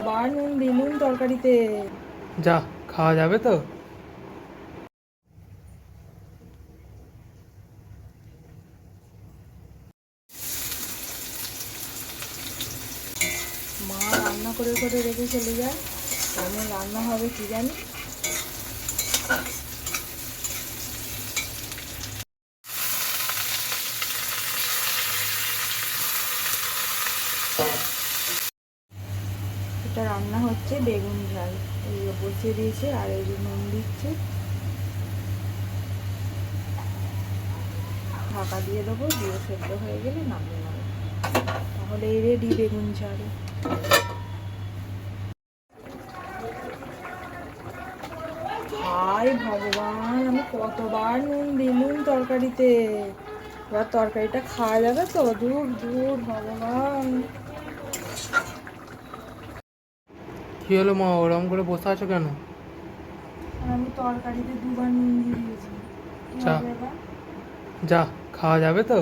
কতবার নুন দিলুম তরকারিতে। যা, খাওয়া যাবে তো? মা রান্না করে করে রেখে চলে যায়, কেমন রান্না হবে কি জানি। এটা রান্না হচ্ছে বেগুন ঝাল, এই যে বসিয়ে দিয়েছে আর এই যে নুন দিচ্ছে, ঢাকা দিয়ে দেবো, দিয়ে সেদ্ধ হয়ে গেলে নামিয়ে নেবো, তাহলে এই রেডি বেগুন ঝাল। হায় ভগবান, আমি কতবার নুন দিলুম তরকারিতে, এবার তরকারিটা খাওয়া যাবে তো? দূর দূর ভগবান। কি হলো মা, ওরম করে বসে আছো কেন? আমি তরকারিতে দুবার নুন দিয়ে দিয়েছি, কি যা, হবে এবার? যা, খাওয়া যাবে তো?